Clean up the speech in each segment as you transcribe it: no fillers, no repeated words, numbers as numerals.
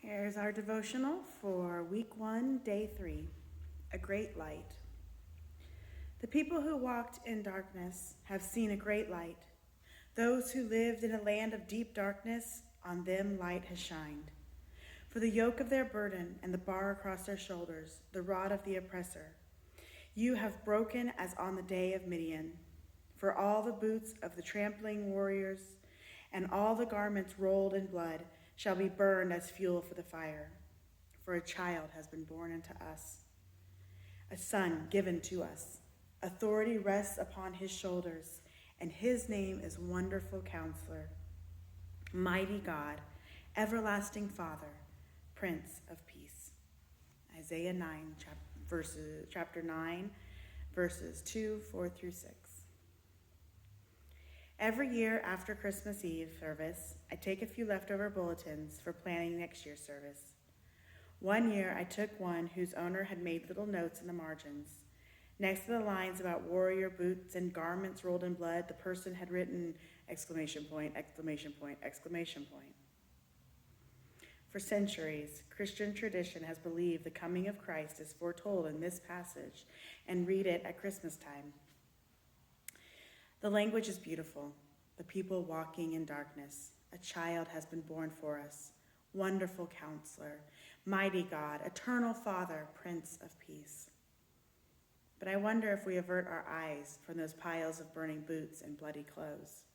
Here's our devotional for week 1, day 3, a great light. The people who walked in darkness have seen a great light. Those who lived in a land of deep darkness, on them light has shined. For the yoke of their burden and the bar across their shoulders, the rod of the oppressor, you have broken as on the day of Midian. For all the boots of the trampling warriors and all the garments rolled in blood shall be burned as fuel for the fire. For a child has been born unto us, a son given to us. Authority rests upon his shoulders, and his name is Wonderful Counselor, Mighty God, Everlasting Father, Prince of Peace. Isaiah 9, chapter 9, verses 2, 4 through 6. Every year after Christmas Eve service, I take a few leftover bulletins for planning next year's service. One year, I took one whose owner had made little notes in the margins. Next to the lines about warrior boots and garments rolled in blood, the person had written exclamation point, exclamation point, exclamation point. For centuries, Christian tradition has believed the coming of Christ is foretold in this passage and read it at Christmas time. The language is beautiful. The people walking in darkness. A child has been born for us. Wonderful Counselor, Mighty God, Eternal Father, Prince of Peace. But I wonder if we avert our eyes from those piles of burning boots and bloody clothes.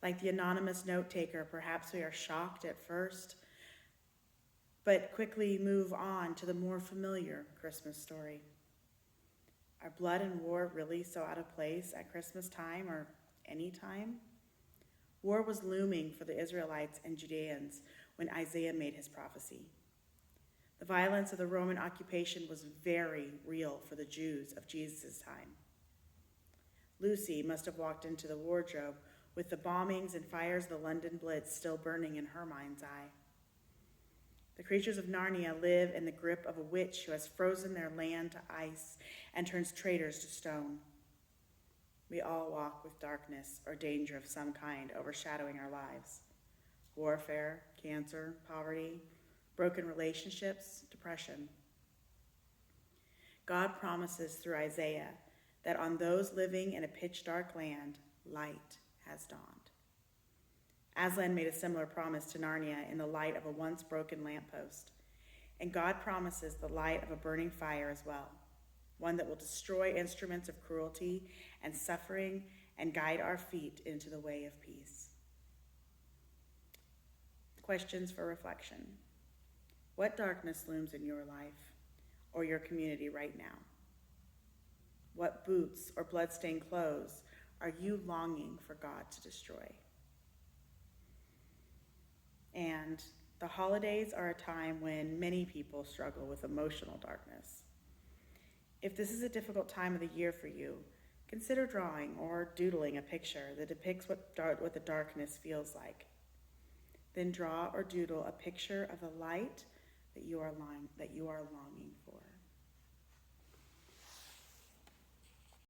Like the anonymous note taker, perhaps we are shocked at first, but quickly move on to the more familiar Christmas story. Are blood and war really so out of place at Christmas time or any time? War was looming for the Israelites and Judeans when Isaiah made his prophecy. The violence of the Roman occupation was very real for the Jews of Jesus' time. Lucy must have walked into the wardrobe with the bombings and fires of the London Blitz still burning in her mind's eye. The creatures of Narnia live in the grip of a witch who has frozen their land to ice and turns traitors to stone. We all walk with darkness or danger of some kind overshadowing our lives. Warfare, cancer, poverty, broken relationships, depression. God promises through Isaiah that on those living in a pitch-dark land, light has dawned. Aslan made a similar promise to Narnia in the light of a once broken lamppost. And God promises the light of a burning fire as well, one that will destroy instruments of cruelty and suffering and guide our feet into the way of peace. Questions for reflection. What darkness looms in your life or your community right now? What boots or bloodstained clothes are you longing for God to destroy? And the holidays are a time when many people struggle with emotional darkness. If this is a difficult time of the year for you, consider drawing or doodling a picture that depicts what the darkness feels like. Then draw or doodle a picture of the light that you are longing for.